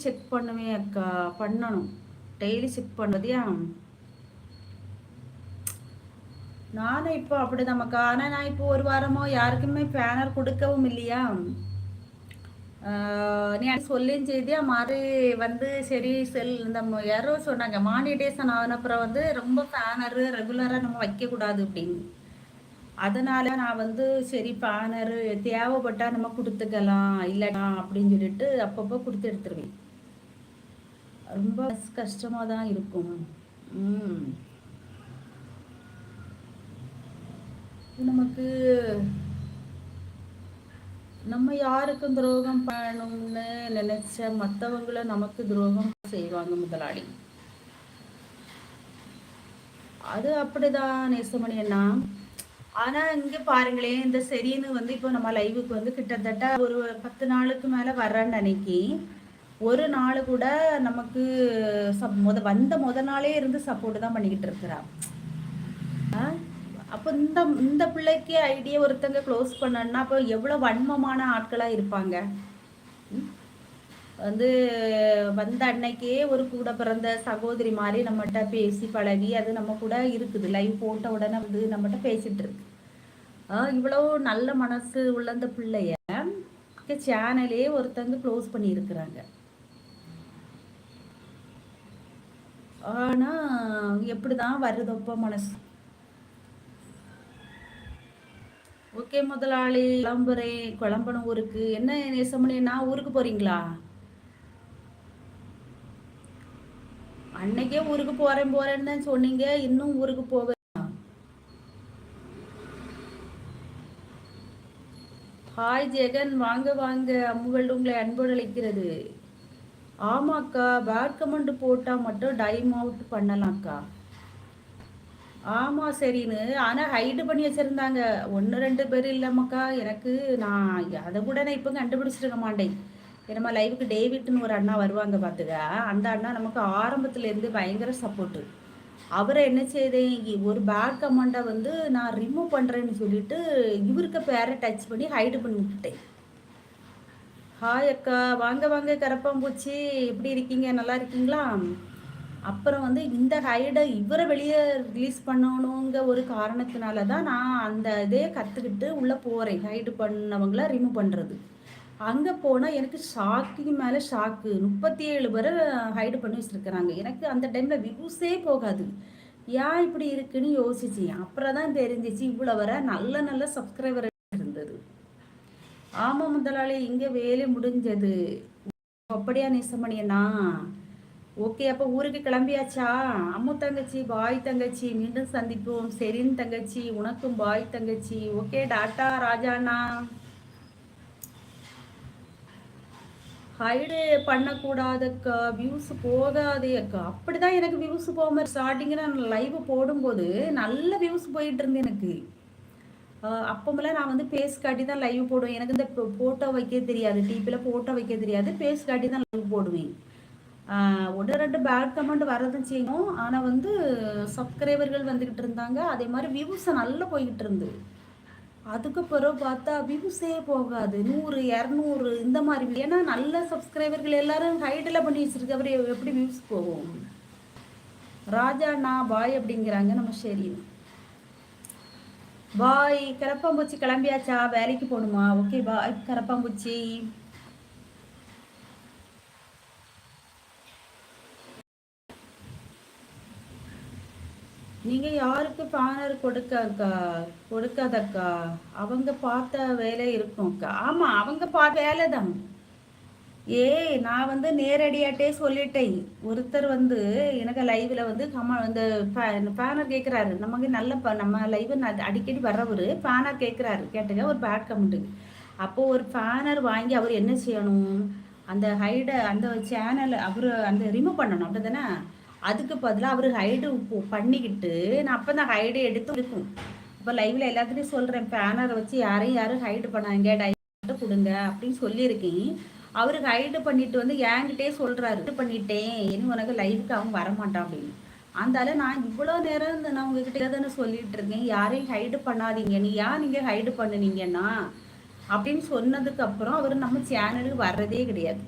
Check பண்ணுவேன் அக்கா. பண்ணணும், டெய்லி செக் பண்ணுவதியா. நானும் இப்போ அப்படிதான்க்கா. ஆனா நான் இப்போ ஒரு வாரமோ யாருக்குமே பேனர் கொடுக்கவும் இல்லையா. நீ சொல்லியும் செய்தியா மாறி வந்து சரி இந்த யாரோ சொன்னாங்க மானிடேஷன் ஆன அப்புறம் வந்து ரொம்ப பேனரு ரெகுலராக நம்ம வைக்கக்கூடாது அப்படின்னு. அதனால நான் வந்து சரி பேனரு தேவைப்பட்டா நம்ம கொடுத்துக்கலாம் இல்லைடா அப்படின்னு சொல்லிட்டு அப்பப்போ கொடுத்து எடுத்துருவேன். ரொம்ப கஷ்டமாக தான் இருக்கும். நமக்கு நம்ம யாருக்கும் துரோகம் பண்ணணும்னு நினைச்ச மற்றவங்கள நமக்கு துரோகம் செய்வாங்க முதலாளி. அது அப்படிதான் நேசமணி அண்ணா. ஆனா இங்க பாருங்களேன், இந்த சரின்னு வந்து இப்போ நம்ம லைவுக்கு வந்து கிட்டத்தட்ட ஒரு 10 நாளுக்கு மேல வர்றேன்னு நினைக்கி ஒரு நாள் கூட நமக்கு வந்த நாளே இருந்து சப்போர்ட் தான் பண்ணிக்கிட்டு இருக்கிறா. அப்போ இந்த பிள்ளைக்கு ஐடியா ஒருத்தங்க க்ளோஸ் பண்ணனா அப்போ எவ்வளவு வன்மமான ஆட்களா இருப்பாங்க. வந்து வந்த அன்னைக்கே ஒரு கூட பிறந்த சகோதரி மாதிரி நம்மகிட்ட பேசி பழகி அது நம்ம கூட இருக்குது. லைவ் போட்ட உடனே வந்து நம்மகிட்ட பேசிட்டு இருக்கு. இவ்வளவு நல்ல மனசு உள்ள அந்த பிள்ளைய சேனலே ஒருத்தங்க க்ளோஸ் பண்ணி இருக்கிறாங்க. ஆனா எப்படிதான் வருதப்ப மனசு. ஓகே முதலாளி, கிளம்பணும் ஊருக்கு. என்ன நேசமணி, நான் ஊருக்கு போறீங்களா? அன்னைக்கே ஊருக்கு போறேன்னு சொன்னீங்க, இன்னும் ஊருக்கு போக. ஹாய் ஜெகன், வாங்க வாங்க, அம்முகள் உங்களை அன்போடு அழைக்கிறது. ஆமாக்கா, பேட் கமெண்ட் போட்டா மட்டும் டைம் அவுட் பண்ணலாம்க்கா. ஆமா சரின்னு, ஆனா ஹைடு பண்ணி வச்சிருந்தாங்க. 1-2 பேர் இல்லாமக்கா. எனக்கு நான் அதை கூட நான் இப்போ கண்டுபிடிச்சிருக்க மாட்டேன். நம்ம லைவுக்கு டேவிட்னு ஒரு அண்ணா வருவாங்க பார்த்துக்க. அந்த அண்ணா நமக்கு ஆரம்பத்துல இருந்து பயங்கர சப்போர்ட்டு. அவரை என்ன செய்தேன், ஒரு பேட் கமெண்டை வந்து நான் ரிமூவ் பண்றேன்னு சொல்லிட்டு இவருக்கு பேரை டச் பண்ணி ஹைடு பண்ணி விட்டுட்டேன். ஹாய் அக்கா, வாங்க வாங்க கரப்பாம்பூச்சி, எப்படி இருக்கீங்க, நல்லா இருக்கீங்களா? அப்புறம் வந்து இந்த ஹைடை இவரை வெளியே ரிலீஸ் பண்ணணுங்க ஒரு காரணத்தினால தான் நான் அந்த இதே கற்றுக்கிட்டு உள்ளே போகிறேன். ஹைடு பண்ணவங்கள ரிமூவ் பண்ணுறது. அங்கே போனால் எனக்கு ஷாக்கு மேலே ஷாக்கு. 37 பேரை ஹைடு பண்ணி வச்சுருக்கிறாங்க. எனக்கு அந்த டைமில் வியூஸே போகாது. ஏன் இப்படி இருக்குன்னு யோசிச்சேன். அப்புறம் தான் தெரிஞ்சிச்சு இவ்வளோ வர நல்ல நல்ல சப்ஸ்கிரைபர் இருந்தது. ஆமாம் முதலாளி, இங்கே வேலை முடிஞ்சது. அப்படியா நேசமணியண்ணா? ஓகே, அப்போ ஊருக்கு கிளம்பியாச்சா? அம்மு தங்கச்சி, பாய் தங்கச்சி, மீண்டும் சந்திப்போம். சரின்னு தங்கச்சி, உனக்கும் பாய் தங்கச்சி. ஓகே டாட்டா ராஜாண்ணா. ஹைடு பண்ணக்கூடாதக்கா, வியூஸ் போகாதே அக்கா. அப்படிதான் எனக்கு வியூஸ் போகாம ஸ்டார்டிங்கில் நான் லைவ் போடும்போது நல்ல வியூஸ் போயிட்டு இருந்து எனக்கு. அப்போமெல்லாம் நான் வந்து பேஸ் காட்டி தான் லைவ் போடுவேன். எனக்கு இந்த ஃபோட்டோ வைக்க தெரியாது, டிபியில் ஃபோட்டோ வைக்க தெரியாது, பேஸ் காட்டி தான் லைவ் போடுவேன். 1-2 பேட் கமெண்ட் வரதும் செய்யணும். ஆனால் வந்து சப்ஸ்கிரைபர்கள் வந்துக்கிட்டு இருந்தாங்க. அதே மாதிரி வியூஸை நல்லா போய்கிட்டு இருந்து. அதுக்கு பிறகு பார்த்தா வியூஸே போகாது. 100-200 இந்த மாதிரி. ஏன்னா நல்ல சப்ஸ்கிரைபர்கள் எல்லாரும் ஹைடில் பண்ணி வச்சிருக்க, அப்புறம் எப்படி வியூஸ் போகும்? ராஜா நான் பாய் அப்படிங்கிறாங்க. நம்ம சரி பாய். கரப்பாம்பூச்சி கிளம்பியாச்சா? வேலைக்கு போகணுமா? ஓகே பாய் கரப்பாம்பூச்சி. நீங்கள் யாருக்கு பேனர் கொடுக்காதக்கா. அவங்க பார்த்த வேலை இருக்கும்க்கா. ஆமாம், அவங்க பார்த்த வேலை தான். நான் வந்து நேரடியாட்டே சொல்லிட்டேன். ஒருத்தர் வந்து எனக்கு லைவில் வந்து இந்த பேனர் கேட்குறாரு. நமக்கு நம்ம லைவ் அடிக்கடி வர்றவர் பேனர் கேட்குறாரு. கேட்டுங்க ஒரு பேட் கமெண்ட். அப்போது ஒரு பேனர் வாங்கி அவர் என்ன செய்யணும், அந்த ஹைடை அந்த சேனல் அவர் அந்த ரிமூவ் பண்ணணும், அப்படி தானே? அதுக்கு பதிலாக அவர் ஹைடு பண்ணிக்கிட்டு நான் அப்போ தான் ஹைடை எடுத்து இருக்கும். இப்போ லைவில் எல்லாத்துலேயும் சொல்கிறேன், பேனரை வச்சு யாரும் ஹைடு பண்ணாங்க, டைம் கொடுங்க அப்படின்னு சொல்லியிருக்கேன். அவருக்கு ஹைடு பண்ணிட்டு வந்து என்கிட்டே சொல்கிறாரு, பண்ணிட்டேன் இனி உனக்கு லைவுக்கு அவங்க வரமாட்டான் அப்படின்னு. அதனால நான் இவ்வளோ நேரம் நான் உங்ககிட்ட தானே சொல்லிட்டு இருக்கேன், யாரையும் ஹைடு பண்ணாதீங்க, நீங்கள் ஹைடு பண்ணுனீங்கன்னா அப்படின்னு சொன்னதுக்கு அப்புறம் அவர் நம்ம சேனலுக்கு வர்றதே கிடையாது.